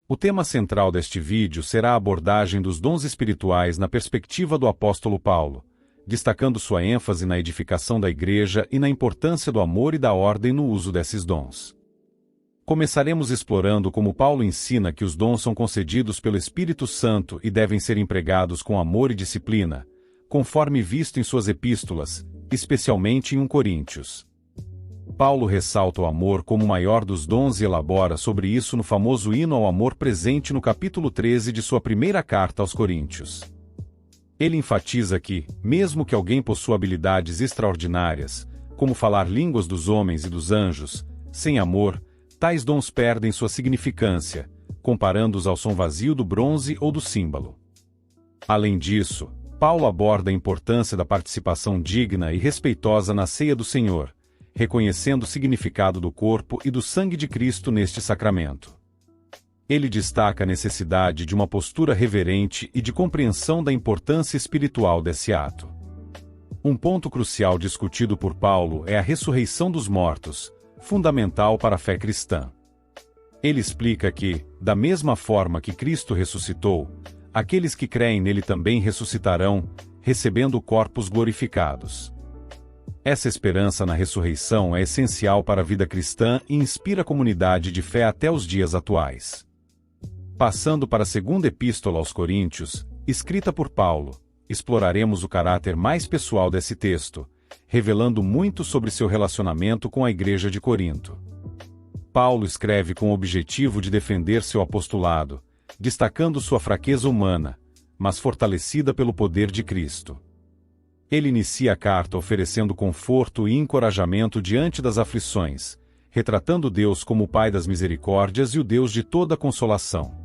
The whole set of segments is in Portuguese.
O tema central deste vídeo será a abordagem dos dons espirituais na perspectiva do apóstolo Paulo, destacando sua ênfase na edificação da igreja e na importância do amor e da ordem no uso desses dons. Começaremos explorando como Paulo ensina que os dons são concedidos pelo Espírito Santo e devem ser empregados com amor e disciplina, conforme visto em suas epístolas, especialmente em 1 Coríntios. Paulo ressalta o amor como o maior dos dons e elabora sobre isso no famoso hino ao amor presente no capítulo 13 de sua primeira carta aos Coríntios. Ele enfatiza que, mesmo que alguém possua habilidades extraordinárias, como falar línguas dos homens e dos anjos, sem amor, tais dons perdem sua significância, comparando-os ao som vazio do bronze ou do símbolo. Além disso, Paulo aborda a importância da participação digna e respeitosa na ceia do Senhor, reconhecendo o significado do corpo e do sangue de Cristo neste sacramento. Ele destaca a necessidade de uma postura reverente e de compreensão da importância espiritual desse ato. Um ponto crucial discutido por Paulo é a ressurreição dos mortos, fundamental para a fé cristã. Ele explica que, da mesma forma que Cristo ressuscitou, aqueles que creem nele também ressuscitarão, recebendo corpos glorificados. Essa esperança na ressurreição é essencial para a vida cristã e inspira a comunidade de fé até os dias atuais. Passando para a segunda epístola aos Coríntios, escrita por Paulo, exploraremos o caráter mais pessoal desse texto, revelando muito sobre seu relacionamento com a igreja de Corinto. Paulo escreve com o objetivo de defender seu apostolado, destacando sua fraqueza humana, mas fortalecida pelo poder de Cristo. Ele inicia a carta oferecendo conforto e encorajamento diante das aflições, retratando Deus como o Pai das misericórdias e o Deus de toda consolação.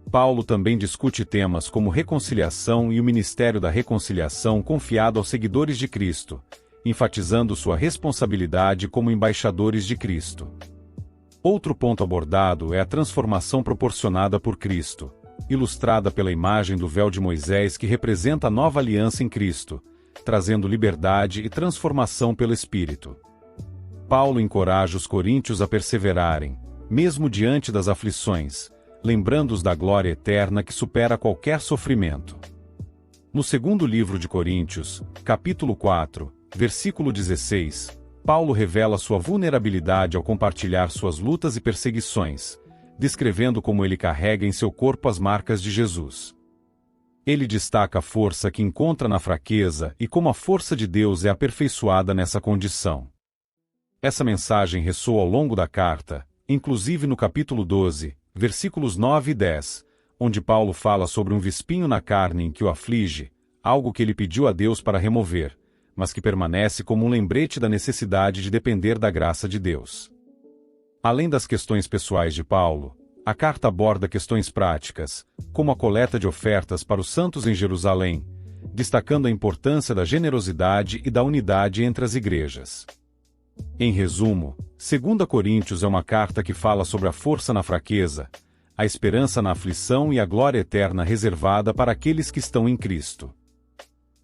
Paulo também discute temas como reconciliação e o ministério da reconciliação confiado aos seguidores de Cristo, enfatizando sua responsabilidade como embaixadores de Cristo. Outro ponto abordado é a transformação proporcionada por Cristo, ilustrada pela imagem do véu de Moisés que representa a nova aliança em Cristo, trazendo liberdade e transformação pelo Espírito. Paulo encoraja os coríntios a perseverarem, mesmo diante das aflições, lembrando-os da glória eterna que supera qualquer sofrimento. No segundo livro de Coríntios, capítulo 4, versículo 16, Paulo revela sua vulnerabilidade ao compartilhar suas lutas e perseguições, descrevendo como ele carrega em seu corpo as marcas de Jesus. Ele destaca a força que encontra na fraqueza e como a força de Deus é aperfeiçoada nessa condição. Essa mensagem ressoa ao longo da carta, inclusive no capítulo 12, versículos 9 e 10, onde Paulo fala sobre um vispinho na carne em que o aflige, algo que ele pediu a Deus para remover, mas que permanece como um lembrete da necessidade de depender da graça de Deus. Além das questões pessoais de Paulo, a carta aborda questões práticas, como a coleta de ofertas para os santos em Jerusalém, destacando a importância da generosidade e da unidade entre as igrejas. Em resumo, 2 Coríntios é uma carta que fala sobre a força na fraqueza, a esperança na aflição e a glória eterna reservada para aqueles que estão em Cristo.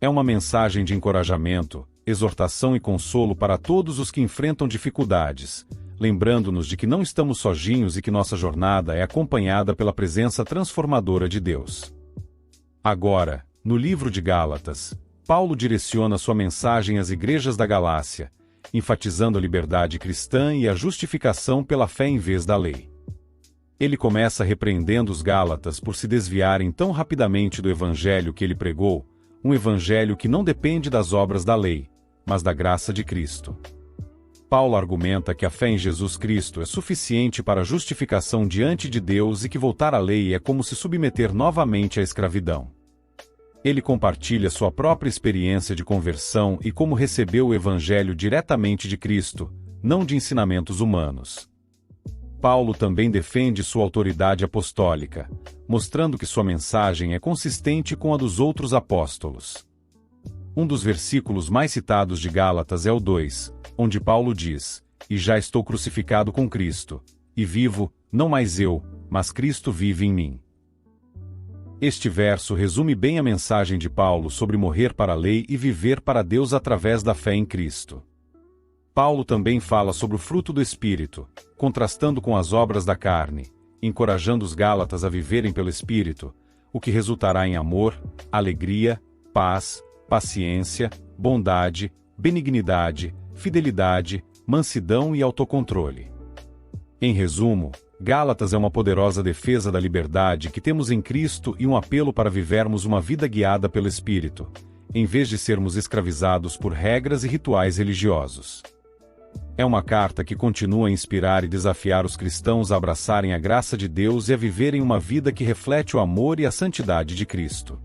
É uma mensagem de encorajamento, exortação e consolo para todos os que enfrentam dificuldades, lembrando-nos de que não estamos sozinhos e que nossa jornada é acompanhada pela presença transformadora de Deus. Agora, no livro de Gálatas, Paulo direciona sua mensagem às igrejas da Galácia, enfatizando a liberdade cristã e a justificação pela fé em vez da lei. Ele começa repreendendo os Gálatas por se desviarem tão rapidamente do evangelho que ele pregou, um evangelho que não depende das obras da lei, mas da graça de Cristo. Paulo argumenta que a fé em Jesus Cristo é suficiente para a justificação diante de Deus e que voltar à lei é como se submeter novamente à escravidão. Ele compartilha sua própria experiência de conversão e como recebeu o Evangelho diretamente de Cristo, não de ensinamentos humanos. Paulo também defende sua autoridade apostólica, mostrando que sua mensagem é consistente com a dos outros apóstolos. Um dos versículos mais citados de Gálatas é o 2, onde Paulo diz: "E já estou crucificado com Cristo, e vivo, não mais eu, mas Cristo vive em mim." Este verso resume bem a mensagem de Paulo sobre morrer para a lei e viver para Deus através da fé em Cristo. Paulo também fala sobre o fruto do Espírito, contrastando com as obras da carne, encorajando os Gálatas a viverem pelo Espírito, o que resultará em amor, alegria, paz, paciência, bondade, benignidade, fidelidade, mansidão e autocontrole. Em resumo, Gálatas é uma poderosa defesa da liberdade que temos em Cristo e um apelo para vivermos uma vida guiada pelo Espírito, em vez de sermos escravizados por regras e rituais religiosos. É uma carta que continua a inspirar e desafiar os cristãos a abraçarem a graça de Deus e a viverem uma vida que reflete o amor e a santidade de Cristo.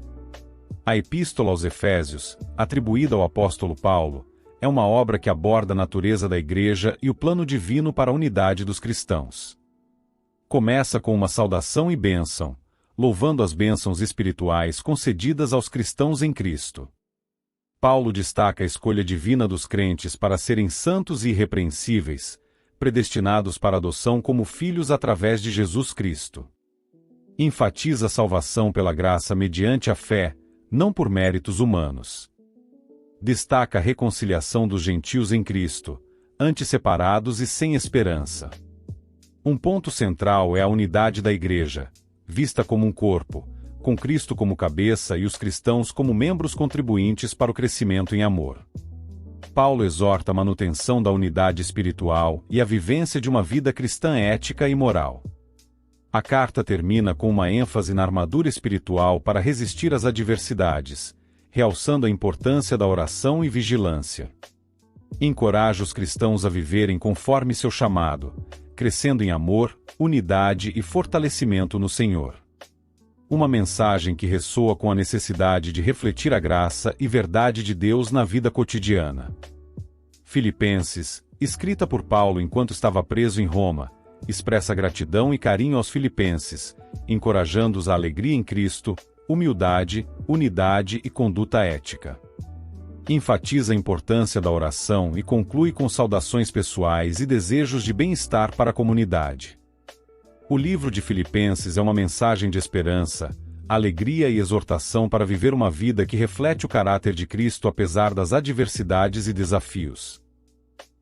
A Epístola aos Efésios, atribuída ao apóstolo Paulo, é uma obra que aborda a natureza da Igreja e o plano divino para a unidade dos cristãos. Começa com uma saudação e bênção, louvando as bênçãos espirituais concedidas aos cristãos em Cristo. Paulo destaca a escolha divina dos crentes para serem santos e irrepreensíveis, predestinados para adoção como filhos através de Jesus Cristo. Enfatiza a salvação pela graça mediante a fé, não por méritos humanos. Destaca a reconciliação dos gentios em Cristo, antes separados e sem esperança. Um ponto central é a unidade da Igreja, vista como um corpo, com Cristo como cabeça e os cristãos como membros contribuintes para o crescimento em amor. Paulo exorta a manutenção da unidade espiritual e a vivência de uma vida cristã ética e moral. A carta termina com uma ênfase na armadura espiritual para resistir às adversidades, realçando a importância da oração e vigilância. Encoraja os cristãos a viverem conforme seu chamado, crescendo em amor, unidade e fortalecimento no Senhor. Uma mensagem que ressoa com a necessidade de refletir a graça e verdade de Deus na vida cotidiana. Filipenses, escrita por Paulo enquanto estava preso em Roma, expressa gratidão e carinho aos filipenses, encorajando-os à alegria em Cristo, humildade, unidade e conduta ética. Enfatiza a importância da oração e conclui com saudações pessoais e desejos de bem-estar para a comunidade. O livro de Filipenses é uma mensagem de esperança, alegria e exortação para viver uma vida que reflete o caráter de Cristo apesar das adversidades e desafios.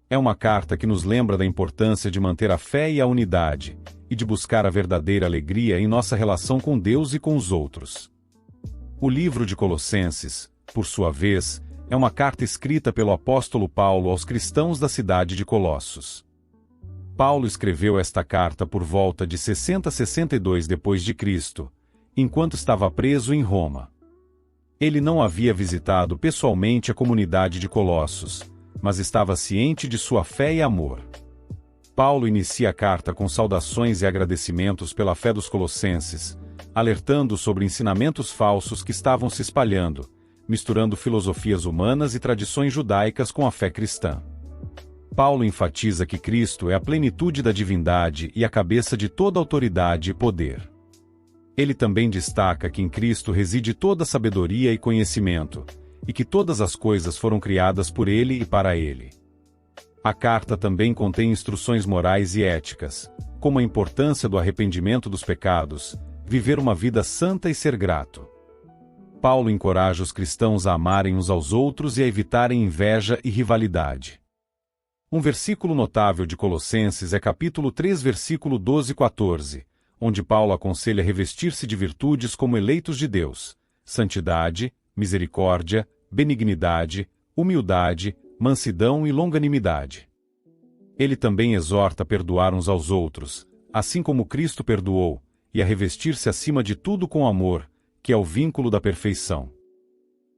É uma carta que nos lembra da importância de manter a fé e a unidade, e de buscar a verdadeira alegria em nossa relação com Deus e com os outros. O livro de Colossenses, por sua vez, é uma carta escrita pelo apóstolo Paulo aos cristãos da cidade de Colossos. Paulo escreveu esta carta por volta de 60 a 62 d.C., enquanto estava preso em Roma. Ele não havia visitado pessoalmente a comunidade de Colossos, mas estava ciente de sua fé e amor. Paulo inicia a carta com saudações e agradecimentos pela fé dos colossenses, alertando sobre ensinamentos falsos que estavam se espalhando, misturando filosofias humanas e tradições judaicas com a fé cristã. Paulo enfatiza que Cristo é a plenitude da divindade e a cabeça de toda autoridade e poder. Ele também destaca que em Cristo reside toda sabedoria e conhecimento, e que todas as coisas foram criadas por ele e para ele. A carta também contém instruções morais e éticas, como a importância do arrependimento dos pecados, viver uma vida santa e ser grato. Paulo encoraja os cristãos a amarem uns aos outros e a evitarem inveja e rivalidade. Um versículo notável de Colossenses é capítulo 3, versículo 12 e 14, onde Paulo aconselha revestir-se de virtudes como eleitos de Deus, santidade, misericórdia, benignidade, humildade, mansidão e longanimidade. Ele também exorta a perdoar uns aos outros, assim como Cristo perdoou, e a revestir-se acima de tudo com amor, que é o vínculo da perfeição.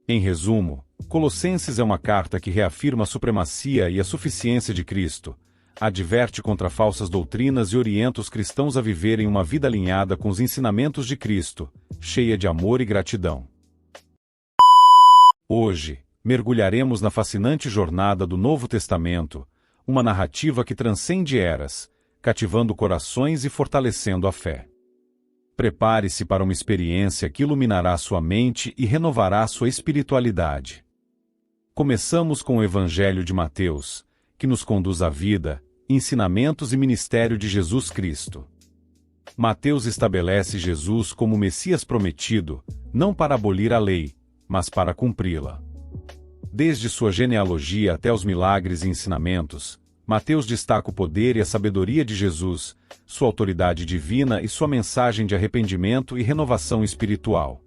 Em resumo, Colossenses é uma carta que reafirma a supremacia e a suficiência de Cristo, adverte contra falsas doutrinas e orienta os cristãos a viverem uma vida alinhada com os ensinamentos de Cristo, cheia de amor e gratidão. Hoje, mergulharemos na fascinante jornada do Novo Testamento, uma narrativa que transcende eras, cativando corações e fortalecendo a fé. Prepare-se para uma experiência que iluminará sua mente e renovará sua espiritualidade. Começamos com o Evangelho de Mateus, que nos conduz à vida, ensinamentos e ministério de Jesus Cristo. Mateus estabelece Jesus como o Messias prometido, não para abolir a lei, mas para cumpri-la. Desde sua genealogia até os milagres e ensinamentos, Mateus destaca o poder e a sabedoria de Jesus, sua autoridade divina e sua mensagem de arrependimento e renovação espiritual.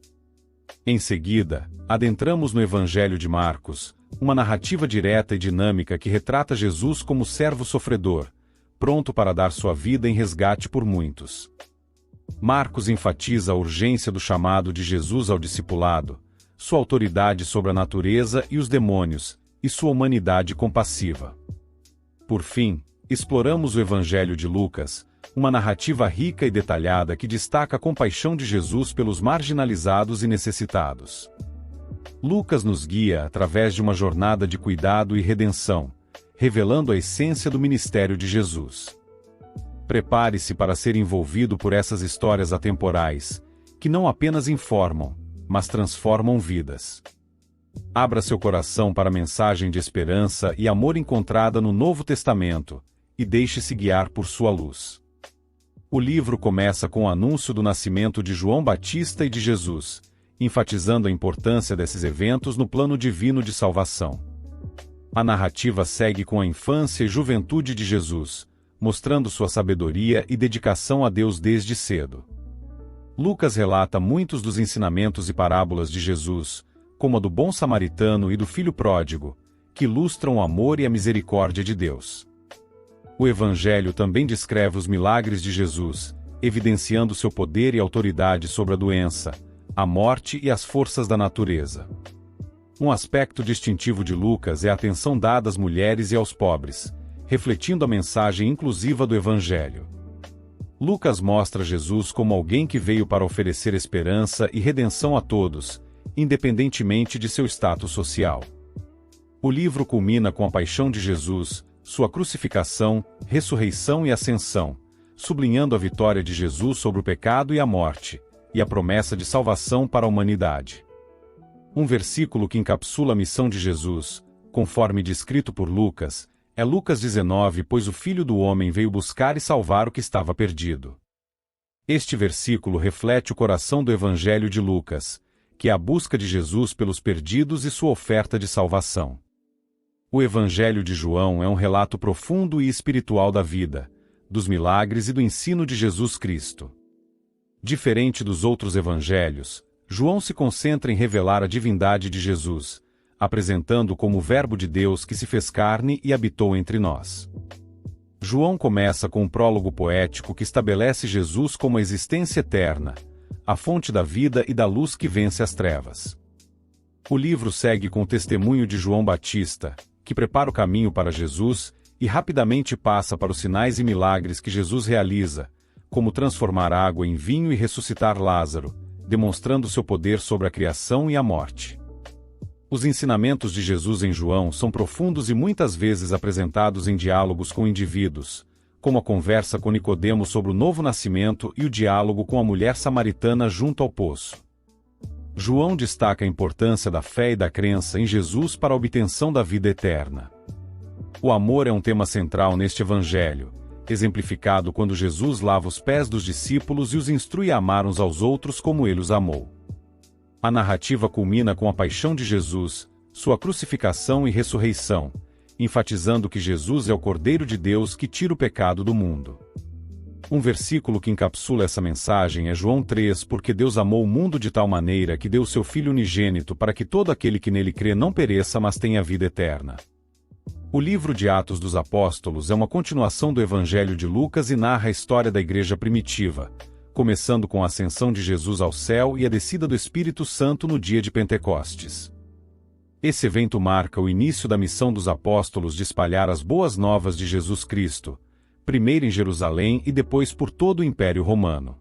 Em seguida, adentramos no Evangelho de Marcos, uma narrativa direta e dinâmica que retrata Jesus como servo sofredor, pronto para dar sua vida em resgate por muitos. Marcos enfatiza a urgência do chamado de Jesus ao discipulado, sua autoridade sobre a natureza e os demônios, e sua humanidade compassiva. Por fim, exploramos o Evangelho de Lucas, uma narrativa rica e detalhada que destaca a compaixão de Jesus pelos marginalizados e necessitados. Lucas nos guia através de uma jornada de cuidado e redenção, revelando a essência do ministério de Jesus. Prepare-se para ser envolvido por essas histórias atemporais, que não apenas informam, mas transformam vidas. Abra seu coração para a mensagem de esperança e amor encontrada no Novo Testamento, e deixe-se guiar por sua luz. O livro começa com o anúncio do nascimento de João Batista e de Jesus, enfatizando a importância desses eventos no plano divino de salvação. A narrativa segue com a infância e juventude de Jesus, mostrando sua sabedoria e dedicação a Deus desde cedo. Lucas relata muitos dos ensinamentos e parábolas de Jesus, como a do bom samaritano e do filho pródigo, que ilustram o amor e a misericórdia de Deus. O Evangelho também descreve os milagres de Jesus, evidenciando seu poder e autoridade sobre a doença, a morte e as forças da natureza. Um aspecto distintivo de Lucas é a atenção dada às mulheres e aos pobres, refletindo a mensagem inclusiva do Evangelho. Lucas mostra Jesus como alguém que veio para oferecer esperança e redenção a todos, independentemente de seu status social. O livro culmina com a paixão de Jesus, sua crucificação, ressurreição e ascensão, sublinhando a vitória de Jesus sobre o pecado e a morte, e a promessa de salvação para a humanidade. Um versículo que encapsula a missão de Jesus, conforme descrito por Lucas, é Lucas 19, pois o Filho do Homem veio buscar e salvar o que estava perdido. Este versículo reflete o coração do Evangelho de Lucas, que é a busca de Jesus pelos perdidos e sua oferta de salvação. O Evangelho de João é um relato profundo e espiritual da vida, dos milagres e do ensino de Jesus Cristo. Diferente dos outros evangelhos, João se concentra em revelar a divindade de Jesus, apresentando-o como o Verbo de Deus que se fez carne e habitou entre nós. João começa com um prólogo poético que estabelece Jesus como a existência eterna, a fonte da vida e da luz que vence as trevas. O livro segue com o testemunho de João Batista, que prepara o caminho para Jesus, e rapidamente passa para os sinais e milagres que Jesus realiza, como transformar água em vinho e ressuscitar Lázaro, demonstrando seu poder sobre a criação e a morte. Os ensinamentos de Jesus em João são profundos e muitas vezes apresentados em diálogos com indivíduos, como a conversa com Nicodemo sobre o novo nascimento e o diálogo com a mulher samaritana junto ao poço. João destaca a importância da fé e da crença em Jesus para a obtenção da vida eterna. O amor é um tema central neste evangelho, exemplificado quando Jesus lava os pés dos discípulos e os instrui a amar uns aos outros como ele os amou. A narrativa culmina com a paixão de Jesus, sua crucificação e ressurreição, enfatizando que Jesus é o Cordeiro de Deus que tira o pecado do mundo. Um versículo que encapsula essa mensagem é João 3, porque Deus amou o mundo de tal maneira que deu seu Filho unigênito para que todo aquele que nele crê não pereça, mas tenha vida eterna. O livro de Atos dos Apóstolos é uma continuação do Evangelho de Lucas e narra a história da igreja primitiva, começando com a ascensão de Jesus ao céu e a descida do Espírito Santo no dia de Pentecostes. Esse evento marca o início da missão dos apóstolos de espalhar as boas novas de Jesus Cristo, primeiro em Jerusalém e depois por todo o Império Romano.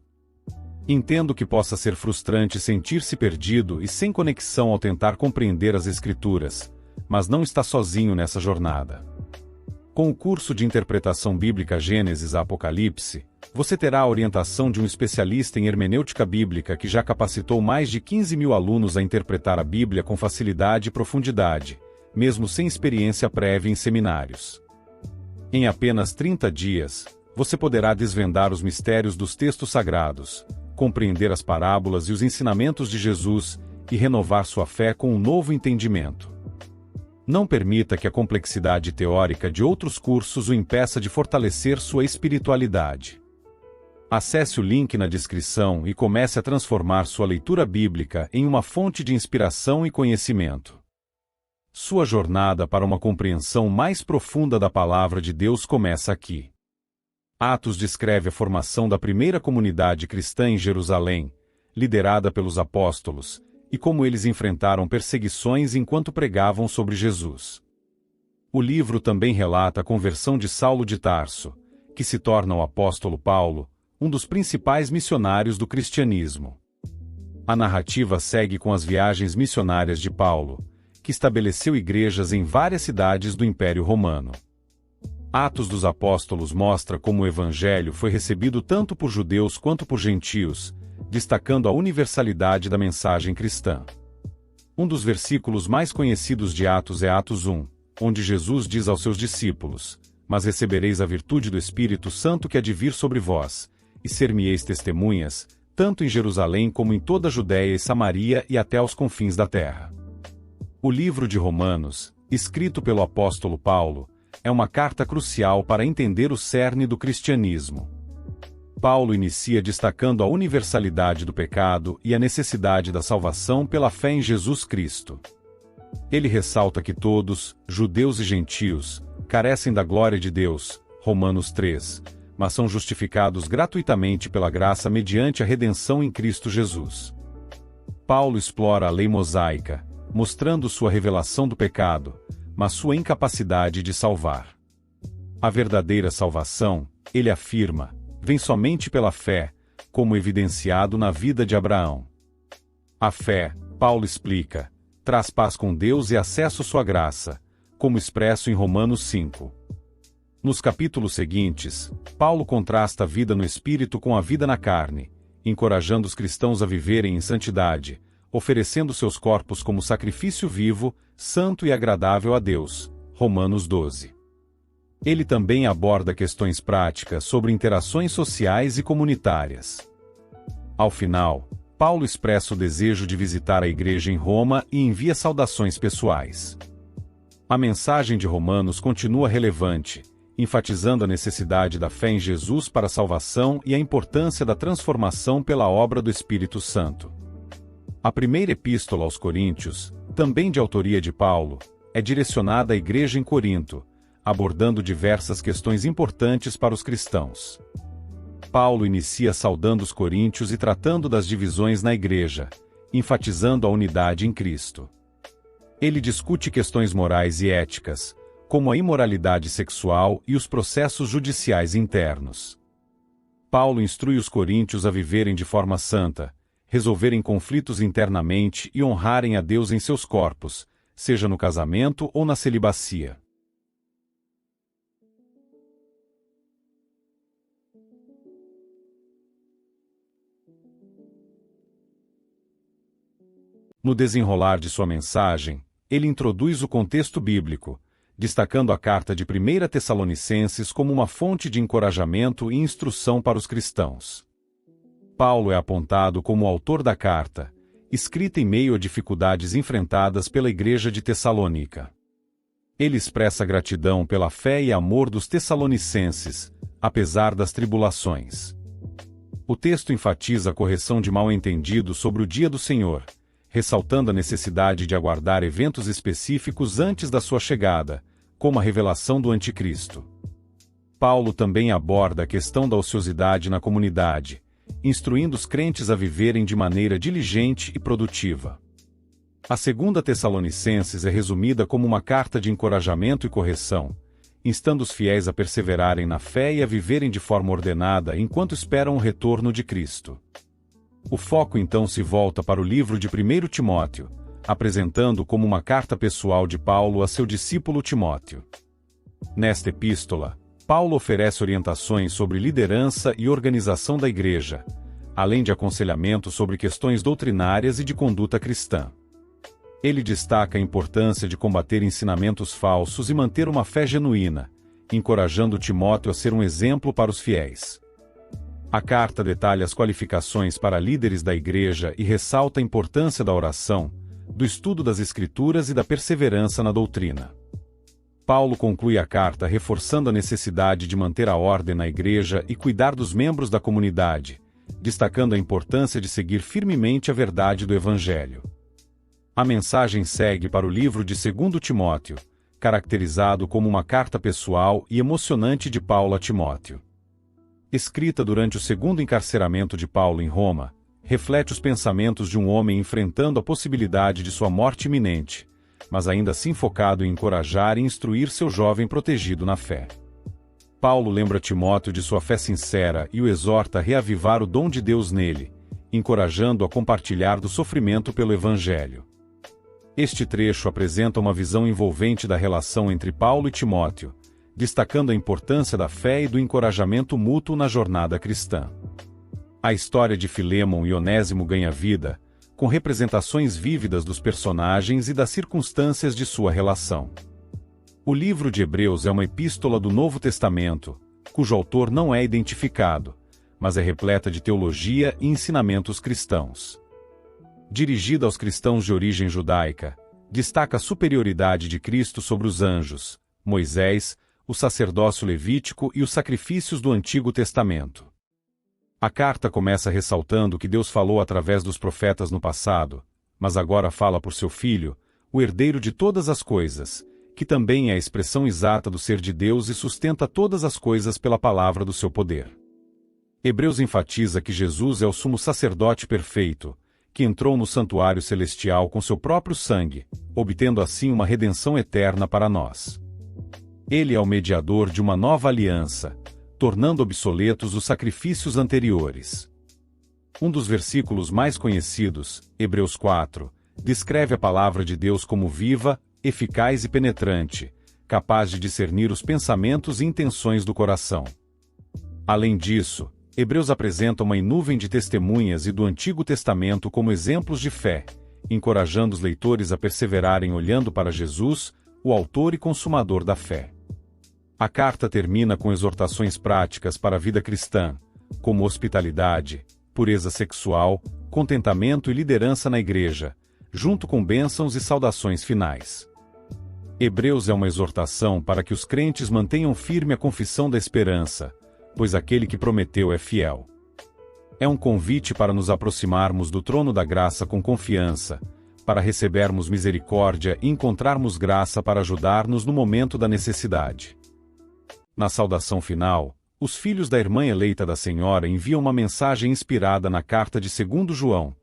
Entendo que possa ser frustrante sentir-se perdido e sem conexão ao tentar compreender as Escrituras, mas não está sozinho nessa jornada. Com o curso de interpretação bíblica Gênesis a Apocalipse, você terá a orientação de um especialista em hermenêutica bíblica que já capacitou mais de 15.000 alunos a interpretar a Bíblia com facilidade e profundidade, mesmo sem experiência prévia em seminários. Em apenas 30 dias, você poderá desvendar os mistérios dos textos sagrados, compreender as parábolas e os ensinamentos de Jesus e renovar sua fé com um novo entendimento. Não permita que a complexidade teórica de outros cursos o impeça de fortalecer sua espiritualidade. Acesse o link na descrição e comece a transformar sua leitura bíblica em uma fonte de inspiração e conhecimento. Sua jornada para uma compreensão mais profunda da palavra de Deus começa aqui. Atos descreve a formação da primeira comunidade cristã em Jerusalém, liderada pelos apóstolos, e como eles enfrentaram perseguições enquanto pregavam sobre Jesus. O livro também relata a conversão de Saulo de Tarso, que se torna o apóstolo Paulo, um dos principais missionários do cristianismo. A narrativa segue com as viagens missionárias de Paulo, que estabeleceu igrejas em várias cidades do Império Romano. Atos dos Apóstolos mostra como o Evangelho foi recebido tanto por judeus quanto por gentios, destacando a universalidade da mensagem cristã. Um dos versículos mais conhecidos de Atos é Atos 1, onde Jesus diz aos seus discípulos: "Mas recebereis a virtude do Espírito Santo que há de vir sobre vós, e ser-me-eis testemunhas, tanto em Jerusalém como em toda a Judéia e Samaria e até aos confins da terra." O livro de Romanos, escrito pelo apóstolo Paulo, é uma carta crucial para entender o cerne do cristianismo. Paulo inicia destacando a universalidade do pecado e a necessidade da salvação pela fé em Jesus Cristo. Ele ressalta que todos, judeus e gentios, carecem da glória de Deus, Romanos 3, mas são justificados gratuitamente pela graça mediante a redenção em Cristo Jesus. Paulo explora a lei mosaica, mostrando sua revelação do pecado, mas sua incapacidade de salvar. A verdadeira salvação, ele afirma, vem somente pela fé, como evidenciado na vida de Abraão. A fé, Paulo explica, traz paz com Deus e acesso à sua graça, como expresso em Romanos 5. Nos capítulos seguintes, Paulo contrasta a vida no espírito com a vida na carne, encorajando os cristãos a viverem em santidade, oferecendo seus corpos como sacrifício vivo, santo e agradável a Deus. Romanos 12. Ele também aborda questões práticas sobre interações sociais e comunitárias. Ao final, Paulo expressa o desejo de visitar a igreja em Roma e envia saudações pessoais. A mensagem de Romanos continua relevante, enfatizando a necessidade da fé em Jesus para a salvação e a importância da transformação pela obra do Espírito Santo. A primeira epístola aos Coríntios, também de autoria de Paulo, é direcionada à igreja em Corinto, abordando diversas questões importantes para os cristãos. Paulo inicia saudando os coríntios e tratando das divisões na igreja, enfatizando a unidade em Cristo. Ele discute questões morais e éticas, como a imoralidade sexual e os processos judiciais internos. Paulo instrui os coríntios a viverem de forma santa, resolverem conflitos internamente e honrarem a Deus em seus corpos, seja no casamento ou na celibacia. No desenrolar de sua mensagem, ele introduz o contexto bíblico, destacando a carta de 1 Tessalonicenses como uma fonte de encorajamento e instrução para os cristãos. Paulo é apontado como o autor da carta, escrita em meio a dificuldades enfrentadas pela igreja de Tessalônica. Ele expressa gratidão pela fé e amor dos tessalonicenses, apesar das tribulações. O texto enfatiza a correção de mal-entendidos sobre o dia do Senhor, ressaltando a necessidade de aguardar eventos específicos antes da sua chegada, como a revelação do Anticristo. Paulo também aborda a questão da ociosidade na comunidade, instruindo os crentes a viverem de maneira diligente e produtiva. A segunda Tessalonicenses é resumida como uma carta de encorajamento e correção, instando os fiéis a perseverarem na fé e a viverem de forma ordenada enquanto esperam o retorno de Cristo. O foco então se volta para o livro de 1 Timóteo, apresentando como uma carta pessoal de Paulo a seu discípulo Timóteo. Nesta epístola, Paulo oferece orientações sobre liderança e organização da igreja, além de aconselhamento sobre questões doutrinárias e de conduta cristã. Ele destaca a importância de combater ensinamentos falsos e manter uma fé genuína, encorajando Timóteo a ser um exemplo para os fiéis. A carta detalha as qualificações para líderes da igreja e ressalta a importância da oração, do estudo das Escrituras e da perseverança na doutrina. Paulo conclui a carta reforçando a necessidade de manter a ordem na igreja e cuidar dos membros da comunidade, destacando a importância de seguir firmemente a verdade do Evangelho. A mensagem segue para o livro de 2 Timóteo, caracterizado como uma carta pessoal e emocionante de Paulo a Timóteo. Escrita durante o segundo encarceramento de Paulo em Roma, reflete os pensamentos de um homem enfrentando a possibilidade de sua morte iminente, mas ainda assim focado em encorajar e instruir seu jovem protegido na fé. Paulo lembra Timóteo de sua fé sincera e o exorta a reavivar o dom de Deus nele, encorajando-o a compartilhar do sofrimento pelo Evangelho. Este trecho apresenta uma visão envolvente da relação entre Paulo e Timóteo, destacando a importância da fé e do encorajamento mútuo na jornada cristã. A história de Filémon e Onésimo ganha vida, com representações vívidas dos personagens e das circunstâncias de sua relação. O livro de Hebreus é uma epístola do Novo Testamento, cujo autor não é identificado, mas é repleta de teologia e ensinamentos cristãos. Dirigida aos cristãos de origem judaica, destaca a superioridade de Cristo sobre os anjos, Moisés, o sacerdócio levítico e os sacrifícios do Antigo Testamento. A carta começa ressaltando que Deus falou através dos profetas no passado, mas agora fala por seu Filho, o herdeiro de todas as coisas, que também é a expressão exata do ser de Deus e sustenta todas as coisas pela palavra do seu poder. Hebreus enfatiza que Jesus é o sumo sacerdote perfeito, que entrou no santuário celestial com seu próprio sangue, obtendo assim uma redenção eterna para nós. Ele é o mediador de uma nova aliança, tornando obsoletos os sacrifícios anteriores. Um dos versículos mais conhecidos, Hebreus 4, descreve a palavra de Deus como viva, eficaz e penetrante, capaz de discernir os pensamentos e intenções do coração. Além disso, Hebreus apresenta uma nuvem de testemunhas e do Antigo Testamento como exemplos de fé, encorajando os leitores a perseverarem olhando para Jesus, o autor e consumador da fé. A carta termina com exortações práticas para a vida cristã, como hospitalidade, pureza sexual, contentamento e liderança na igreja, junto com bênçãos e saudações finais. Hebreus é uma exortação para que os crentes mantenham firme a confissão da esperança, pois aquele que prometeu é fiel. É um convite para nos aproximarmos do trono da graça com confiança, para recebermos misericórdia e encontrarmos graça para ajudar-nos no momento da necessidade. Na saudação final, os filhos da irmã eleita da Senhora enviam uma mensagem inspirada na carta de 2 João,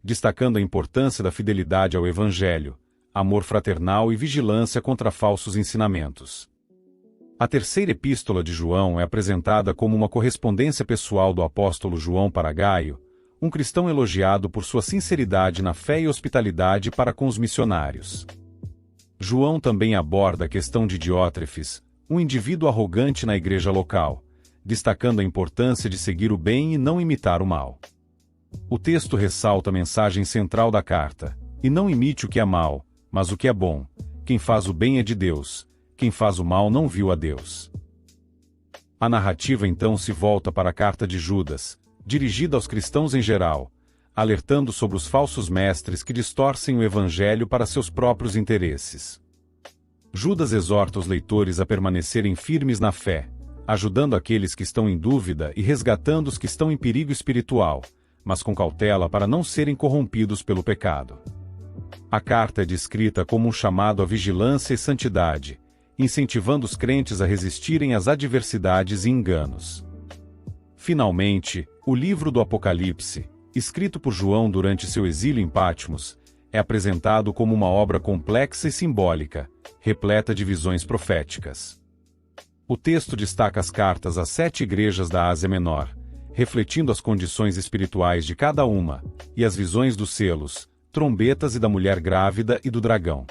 destacando a importância da fidelidade ao Evangelho, amor fraternal e vigilância contra falsos ensinamentos. A terceira epístola de João é apresentada como uma correspondência pessoal do apóstolo João para Gaio, um cristão elogiado por sua sinceridade na fé e hospitalidade para com os missionários. João também aborda a questão de Diótrefes, um indivíduo arrogante na igreja local, destacando a importância de seguir o bem e não imitar o mal. O texto ressalta a mensagem central da carta: e não imite o que é mal, mas o que é bom. Quem faz o bem é de Deus, quem faz o mal não viu a Deus. A narrativa então se volta para a carta de Judas, dirigida aos cristãos em geral, alertando sobre os falsos mestres que distorcem o Evangelho para seus próprios interesses. Judas exorta os leitores a permanecerem firmes na fé, ajudando aqueles que estão em dúvida e resgatando os que estão em perigo espiritual, mas com cautela para não serem corrompidos pelo pecado. A carta é descrita como um chamado à vigilância e santidade, incentivando os crentes a resistirem às adversidades e enganos. Finalmente, o livro do Apocalipse, escrito por João durante seu exílio em Patmos, é apresentado como uma obra complexa e simbólica, repleta de visões proféticas. O texto destaca as cartas às 7 igrejas da Ásia Menor, refletindo as condições espirituais de cada uma, e as visões dos selos, trombetas e da mulher grávida e do dragão.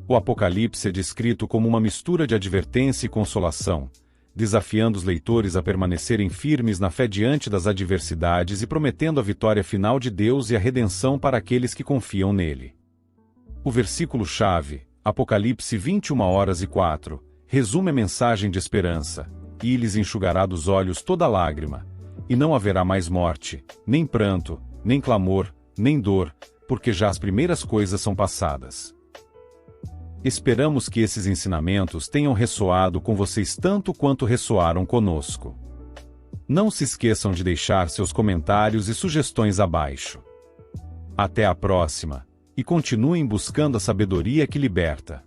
O Apocalipse é descrito como uma mistura de advertência e consolação, desafiando os leitores a permanecerem firmes na fé diante das adversidades e prometendo a vitória final de Deus e a redenção para aqueles que confiam nele. O versículo-chave, Apocalipse 21h04, resume a mensagem de esperança: e lhes enxugará dos olhos toda lágrima, e não haverá mais morte, nem pranto, nem clamor, nem dor, porque já as primeiras coisas são passadas. Esperamos que esses ensinamentos tenham ressoado com vocês tanto quanto ressoaram conosco. Não se esqueçam de deixar seus comentários e sugestões abaixo. Até a próxima, e continuem buscando a sabedoria que liberta.